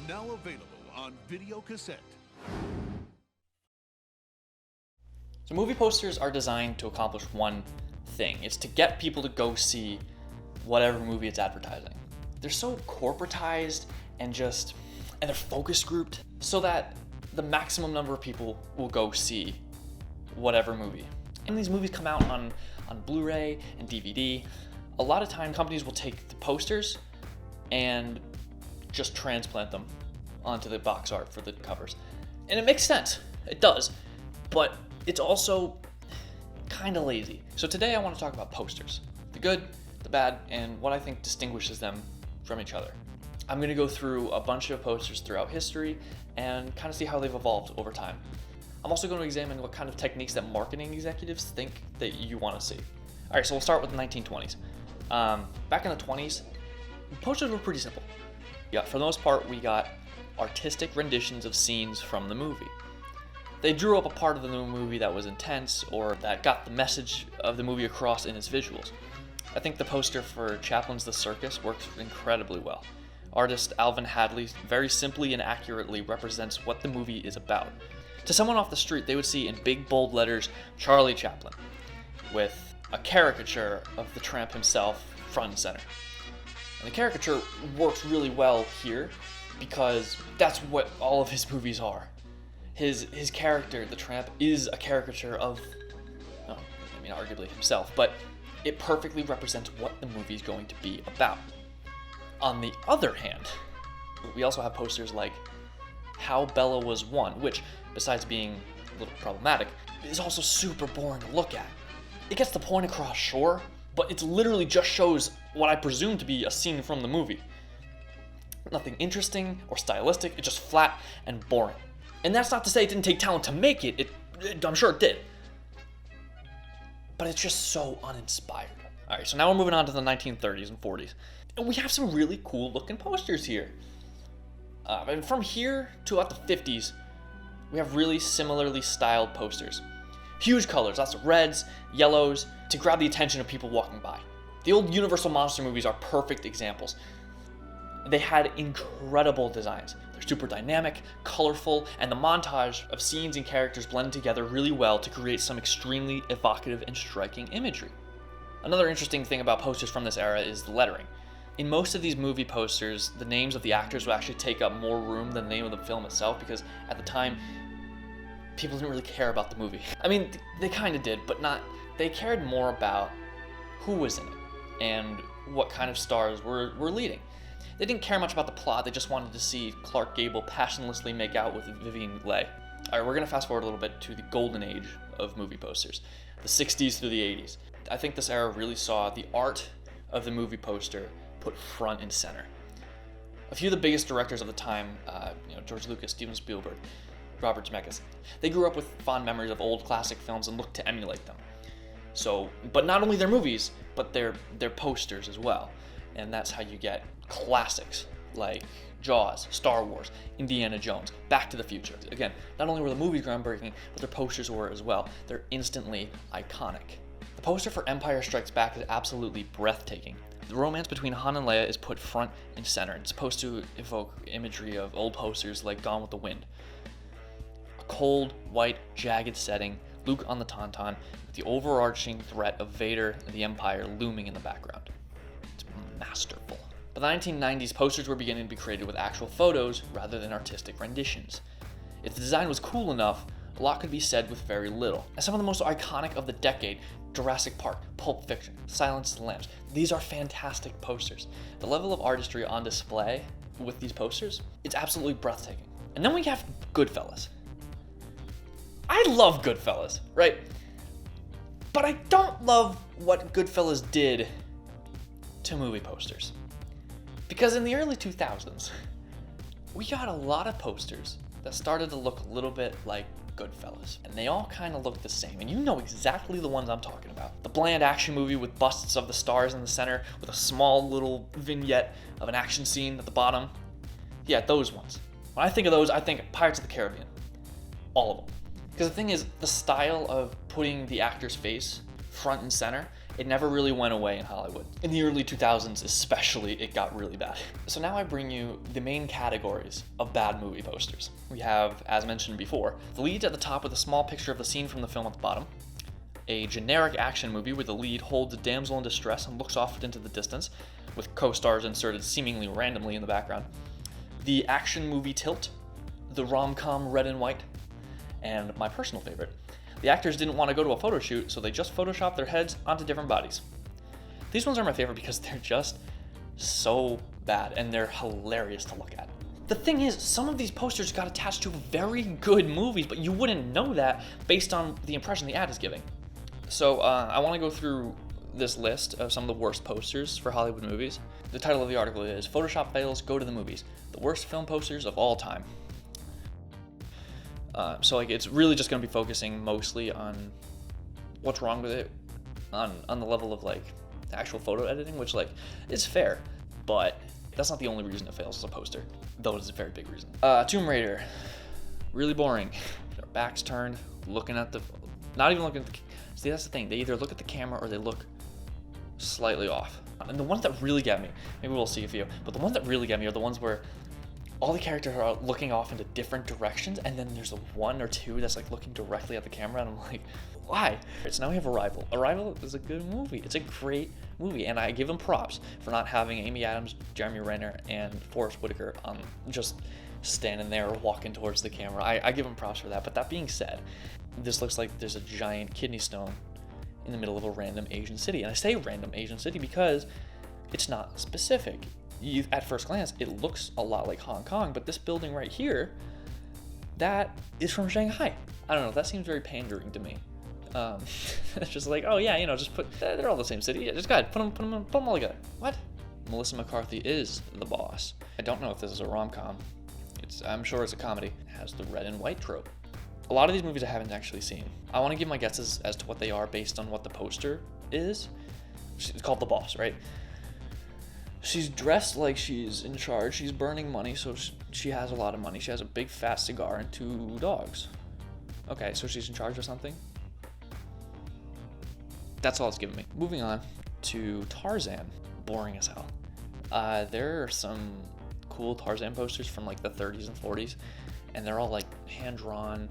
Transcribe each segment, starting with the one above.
Now available on video cassette. So movie posters are designed to accomplish one thing. It's to get people to go see whatever movie it's advertising. They're so corporatized and they're focus grouped so that the maximum number of people will go see whatever movie. And these movies come out on Blu-ray and DVD. A lot of time companies will take the posters and just transplant them onto the box art for the covers. And it makes sense. It does. But it's also kind of lazy. So today I want to talk about posters. The good, the bad, and what I think distinguishes them from each other. I'm going to go through a bunch of posters throughout history and kind of see how they've evolved over time. I'm also going to examine what kind of techniques that marketing executives think that you want to see. All right, so we'll start with the 1920s. Back in the 20s, posters were pretty simple. Yeah, for the most part, we got artistic renditions of scenes from the movie. They drew up a part of the new movie that was intense or that got the message of the movie across in its visuals. I think the poster for Chaplin's The Circus works incredibly well. Artist Alvin Hadley very simply and accurately represents what the movie is about. To someone off the street, they would see in big bold letters, Charlie Chaplin, with a caricature of the tramp himself front and center. And the caricature works really well here because that's what all of his movies are. His character, the tramp, is a caricature of, arguably himself, but it perfectly represents what the movie is going to be about. On the other hand, we also have posters like How Bella Was Won, which, besides being a little problematic, is also super boring to look at. It gets the point across, sure, but it literally just shows what I presume to be a scene from the movie. Nothing interesting or stylistic, it's just flat and boring. And that's not to say it didn't take talent to make it, I'm sure it did. But it's just so uninspired. Alright, so now we're moving on to the 1930s and 40s. And we have some really cool looking posters here. And from here to about the 50s, we have really similarly styled posters. Huge colors, lots of reds, yellows, to grab the attention of people walking by. The old Universal Monster movies are perfect examples. They had incredible designs. They're super dynamic, colorful, and the montage of scenes and characters blend together really well to create some extremely evocative and striking imagery. Another interesting thing about posters from this era is the lettering. In most of these movie posters, the names of the actors would actually take up more room than the name of the film itself because at the time, people didn't really care about the movie. I mean, they kind of did, but not. They cared more about who was in it and what kind of stars were leading. They didn't care much about the plot, they just wanted to see Clark Gable passionlessly make out with Vivian Leigh. Alright, we're gonna fast forward a little bit to the golden age of movie posters, the 60s through the 80s. I think this era really saw the art of the movie poster put front and center. A few of the biggest directors of the time, George Lucas, Steven Spielberg, Robert Zemeckis, they grew up with fond memories of old classic films and looked to emulate them. So, but not only their movies, but their posters as well. And that's how you get classics like Jaws, Star Wars, Indiana Jones, Back to the Future. Again, not only were the movies groundbreaking, but their posters were as well. They're instantly iconic. The poster for Empire Strikes Back is absolutely breathtaking. The romance between Han and Leia is put front and center. It's supposed to evoke imagery of old posters like Gone with the Wind. A cold, white, jagged setting, Luke on the Tauntaun, with the overarching threat of Vader and the Empire looming in the background. It's masterful. By the 1990s, posters were beginning to be created with actual photos rather than artistic renditions. If the design was cool enough, a lot could be said with very little. And some of the most iconic of the decade, Jurassic Park, Pulp Fiction, Silence of the Lambs, these are fantastic posters. The level of artistry on display with these posters, it's absolutely breathtaking. And then we have Goodfellas. I love Goodfellas, right? But I don't love what Goodfellas did to movie posters. Because in the early 2000s, we got a lot of posters that started to look a little bit like Goodfellas. And they all kind of look the same. And you know exactly the ones I'm talking about. The bland action movie with busts of the stars in the center with a small little vignette of an action scene at the bottom. Yeah, those ones. When I think of those, I think Pirates of the Caribbean. All of them. Because the thing is, the style of putting the actor's face front and center It never really went away in Hollywood. In the early 2000s especially, it got really bad. So now I bring you the main categories of bad movie posters. We have, as mentioned before, the lead at the top with a small picture of the scene from the film at the bottom, a generic action movie where the lead holds a damsel in distress and looks off into the distance, with co-stars inserted seemingly randomly in the background, the action movie tilt, the rom-com red and white, and my personal favorite, the actors didn't want to go to a photo shoot, so they just photoshopped their heads onto different bodies. These ones are my favorite because they're just so bad and they're hilarious to look at. The thing is, some of these posters got attached to very good movies, but you wouldn't know that based on the impression the ad is giving. So I want to go through this list of some of the worst posters for Hollywood movies. The title of the article is Photoshop Fails, Go to the Movies, the worst film posters of all time. So like it's really just going to be focusing mostly on what's wrong with it on the level of like actual photo editing, which like is fair, but that's not the only reason it fails as a poster, though it is a very big reason. Tomb Raider, really boring. Their backs turned, looking at the, not even looking at the, see that's the thing, they either look at the camera or they look slightly off. And the ones that really get me, maybe we'll see a few, but the ones that really get me are the ones where all the characters are looking off into different directions, and then there's a one or two that's like looking directly at the camera, and I'm like, why? So now we have Arrival. Arrival is a good movie. It's a great movie, and I give them props for not having Amy Adams, Jeremy Renner, and Forrest Whitaker just standing there walking towards the camera. I give them props for that. But that being said, this looks like there's a giant kidney stone in the middle of a random Asian city, and I say random Asian city because it's not specific. At first glance, it looks a lot like Hong Kong, but this building right here, that is from Shanghai. I don't know, that seems very pandering to me. It's just like, oh yeah, just put, they're all the same city. Yeah, just go ahead, put them all together. What? Melissa McCarthy is the boss. I don't know if this is a rom-com. I'm sure it's a comedy. It has the red and white trope. A lot of these movies I haven't actually seen. I want to give my guesses as to what they are based on what the poster is. It's called The Boss, right? She's dressed like she's in charge. She's burning money, so she has a lot of money. She has a big fat cigar and 2 dogs. Okay, so she's in charge of something? That's all it's giving me. Moving on to Tarzan. Boring as hell. There are some cool Tarzan posters from like the 30s and 40s, and they're all like hand-drawn,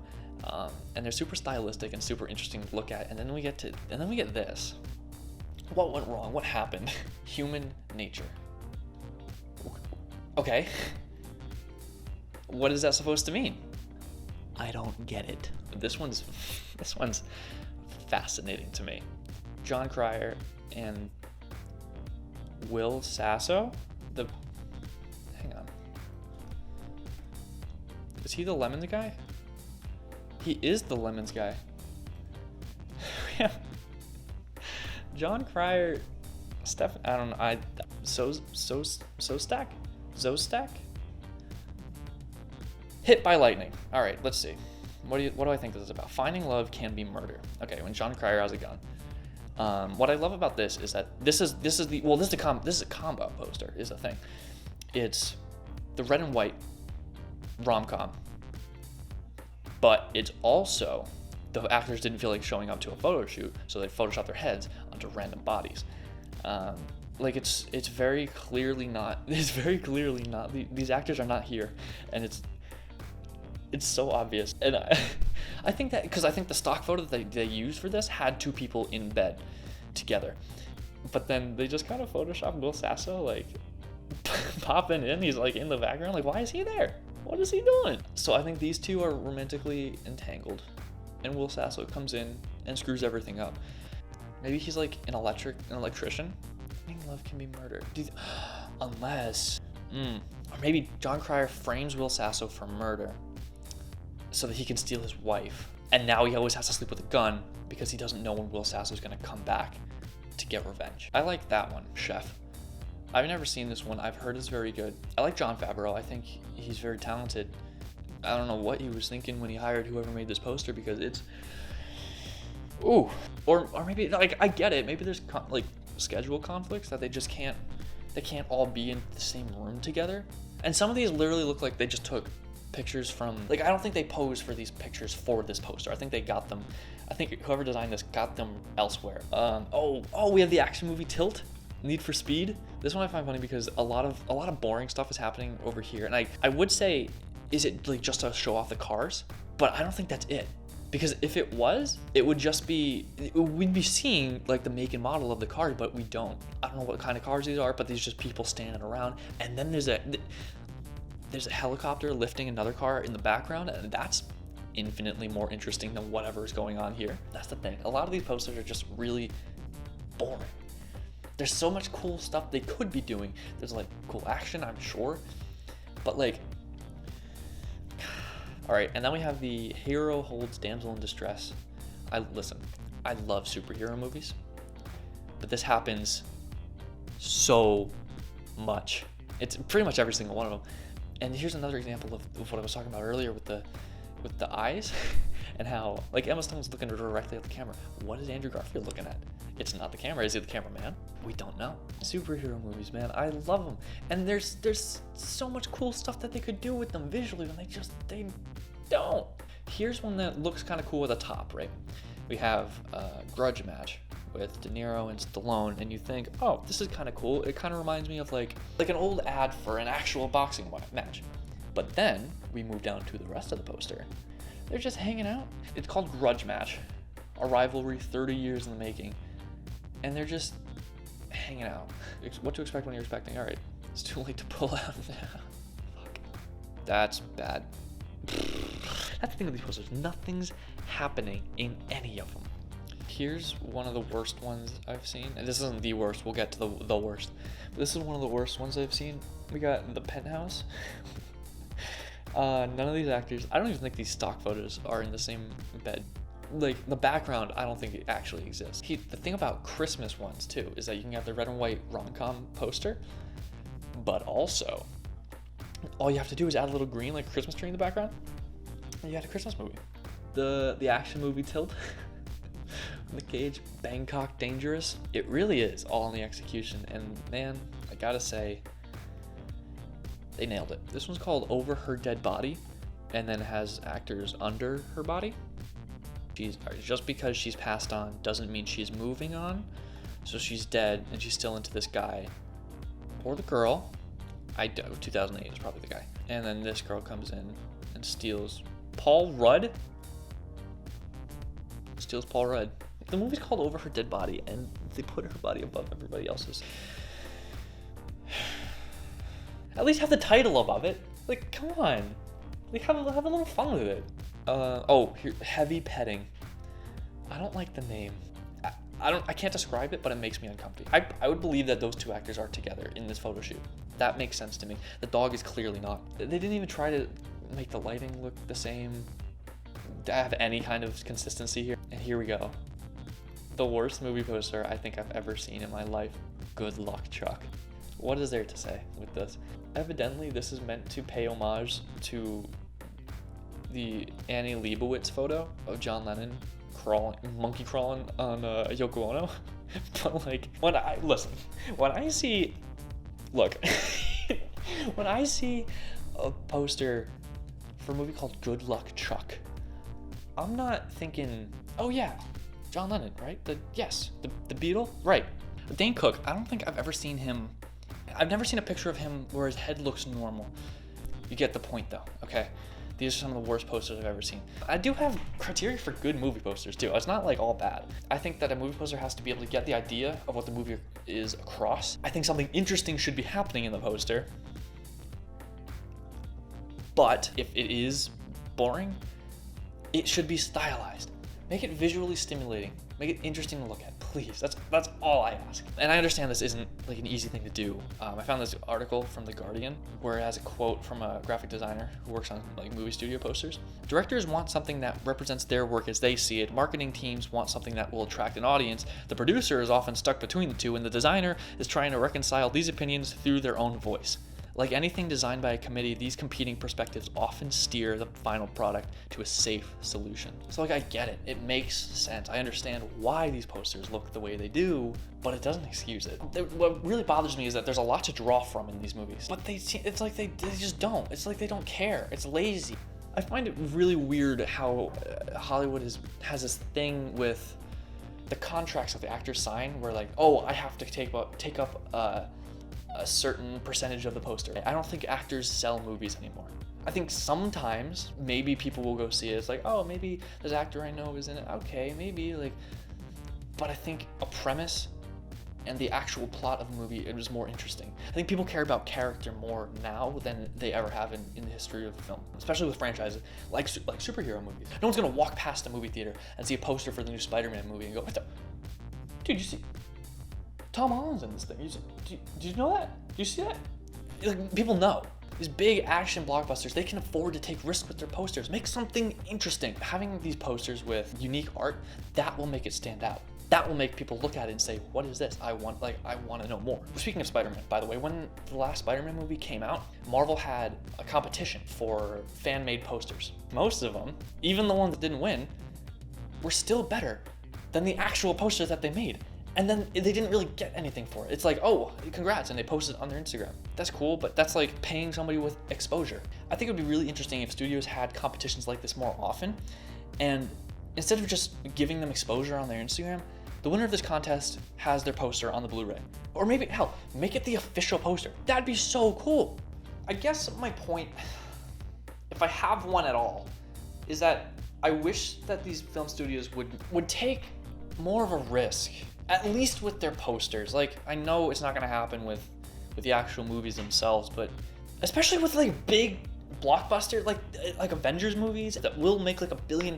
and they're super stylistic and super interesting to look at. And then we get this. What went wrong? What happened? Human nature. Okay. What is that supposed to mean? I don't get it. This one's fascinating to me. John Cryer and Will Sasso? Hang on. Is he the Lemons guy? He is the Lemons guy. John Cryer, I don't know, Zostack? Hit by lightning. All right, let's see. What do I think this is about? Finding love can be murder. Okay, when John Cryer has a gun. What I love about this is that this is a combo poster is the thing. It's the red and white rom-com, but it's also the actors didn't feel like showing up to a photo shoot, so they photoshopped their heads onto random bodies. Like it's very clearly not. These actors are not here, and it's so obvious. And I think that because I think the stock photo that they used for this had 2 people in bed together, but then they just kind of photoshopped Will Sasso like popping in. He's like in the background. Like, why is he there? What is he doing? So I think these 2 are romantically entangled, and Will Sasso comes in and screws everything up. Maybe he's like an electrician. Finding love can be murder. Unless, or maybe John Cryer frames Will Sasso for murder so that he can steal his wife. And now he always has to sleep with a gun because he doesn't know when Will Sasso is going to come back to get revenge. I like that one, Chef. I've never seen this one. I've heard it's very good. I like Jon Favreau. I think he's very talented. I don't know what he was thinking when he hired whoever made this poster, because it's, ooh. Or maybe, like, I get it. Maybe there's like schedule conflicts that they can't all be in the same room together. And some of these literally look like they just took pictures from, like, I don't think they posed for these pictures for this poster. I think they got them, I think whoever designed this got them elsewhere. We have the action movie Tilt, Need for Speed. This one I find funny because a lot of boring stuff is happening over here. And I would say, is it like just to show off the cars? But I don't think that's it. Because if it was, it would just be, we'd be seeing like the make and model of the cars, but we don't. I don't know what kind of cars these are, but these are just people standing around. And then there's a helicopter lifting another car in the background, and that's infinitely more interesting than whatever is going on here. That's the thing. A lot of these posters are just really boring. There's so much cool stuff they could be doing. There's like cool action, I'm sure, but like, all right. And then we have the hero holds damsel in distress. I love superhero movies, but this happens so much. It's pretty much every single one of them. And here's another example of what I was talking about earlier with the eyes and how like Emma Stone's looking directly at the camera. What is Andrew Garfield looking at? It's not the camera. Is it the cameraman? We don't know. Superhero movies, man, I love them. And there's so much cool stuff that they could do with them visually, and they don't. Here's one that looks kind of cool at the top, right? We have a grudge match with De Niro and Stallone, and you think, oh, this is kind of cool. It kind of reminds me of like an old ad for an actual boxing match. But then we move down to the rest of the poster. They're just hanging out. It's called Grudge Match, a rivalry 30 years in the making. And they're just hanging out. What to expect when you're expecting. All right, it's too late to pull out. Fuck. That's bad. That's the thing with these posters. Nothing's happening in any of them. Here's one of the worst ones I've seen. And this isn't the worst. We'll get to the worst. But this is one of the worst ones I've seen. We got The Penthouse. None of these actors, I don't even think these stock photos are in the same bed. Like, the background, I don't think it actually exists. The thing about Christmas ones, too, is that you can have the red and white rom-com poster, but also, all you have to do is add a little green, like Christmas tree in the background, and you had a Christmas movie. The action movie Tilt, Nick Cage, Bangkok Dangerous, it really is all on the execution, and man, I gotta say, they nailed it. This one's called Over Her Dead Body, and then has actors under her body. Just because she's passed on doesn't mean she's moving on. So she's dead and she's still into this guy or the girl. 2008 is probably the guy. And then this girl comes in and steals Paul Rudd. The movie's called Over Her Dead Body, and they put her body above everybody else's. At least have the title above it. Like, come on. Like, have a little fun with it. Here, Heavy Petting. I don't like the name. I can't describe it, but it makes me uncomfortable. I would believe that those two actors are together in this photo shoot. That makes sense to me. The dog is clearly not. They didn't even try to make the lighting look the same, to have any kind of consistency here. And here we go. The worst movie poster I think I've ever seen in my life. Good luck, Chuck. What is there to say with this? Evidently, this is meant to pay homage to the Annie Leibovitz photo of John Lennon monkey crawling on Yoko Ono. But like, when I see a poster for a movie called Good Luck, Chuck, I'm not thinking, oh yeah, John Lennon, right? The Beatle, right? Dane Cook, I don't think I've ever seen him. I've never seen a picture of him where his head looks normal. You get the point though, okay? These are some of the worst posters I've ever seen. I do have criteria for good movie posters too. It's not like all bad. I think that a movie poster has to be able to get the idea of what the movie is across. I think something interesting should be happening in the poster. But if it is boring, it should be stylized. Make it visually stimulating. Make it interesting to look at, please. That's all I ask. And I understand this isn't like an easy thing to do. I found this article from The Guardian where it has a quote from a graphic designer who works on like movie studio posters. Directors want something that represents their work as they see it. Marketing teams want something that will attract an audience. The producer is often stuck between the two, and the designer is trying to reconcile these opinions through their own voice. Like anything designed by a committee, these competing perspectives often steer the final product to a safe solution. So like, I get it. It makes sense. I understand why these posters look the way they do, but it doesn't excuse it. What really bothers me is that there's a lot to draw from in these movies, but it's like they just don't. It's like they don't care. It's lazy. I find it really weird how Hollywood has this thing with the contracts that the actors sign where like, oh, I have to take up a certain percentage of the poster. I don't think actors sell movies anymore. I think sometimes maybe people will go see it. It's like, oh, maybe this actor I know is in it. Okay, maybe like, but I think a premise and the actual plot of the movie, it was more interesting. I think people care about character more now than they ever have in the history of film, especially with franchises like superhero movies. No one's gonna walk past a movie theater and see a poster for the new Spider-Man movie and go, what the? Dude, you see Tom Holland's in this thing. Did you know that? Do you see that? Like, people know. These big action blockbusters, they can afford to take risks with their posters. Make something interesting. Having these posters with unique art, that will make it stand out. That will make people look at it and say, what is this? I want to know more. Speaking of Spider-Man, by the way, when the last Spider-Man movie came out, Marvel had a competition for fan-made posters. Most of them, even the ones that didn't win, were still better than the actual posters that they made. And then they didn't really get anything for it. It's like, oh, congrats, and they posted it on their Instagram. That's cool, but that's like paying somebody with exposure. I think it would be really interesting if studios had competitions like this more often, and instead of just giving them exposure on their Instagram, the winner of this contest has their poster on the Blu-ray. Or maybe, hell, make it the official poster. That'd be so cool. I guess my point, if I have one at all, is that I wish that these film studios would take more of a risk, at least with their posters. Like, I know it's not gonna happen with the actual movies themselves, but especially with like big blockbuster, like Avengers movies that will make like $1 billion,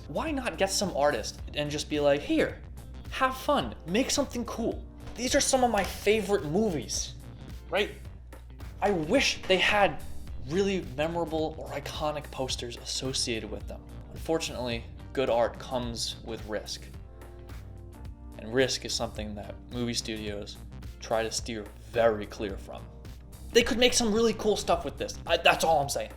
why not get some artist and just be like, here, have fun, make something cool. These are some of my favorite movies, right? I wish they had really memorable or iconic posters associated with them. Unfortunately, good art comes with risk. And risk is something that movie studios try to steer very clear from. They could make some really cool stuff with this. That's all I'm saying.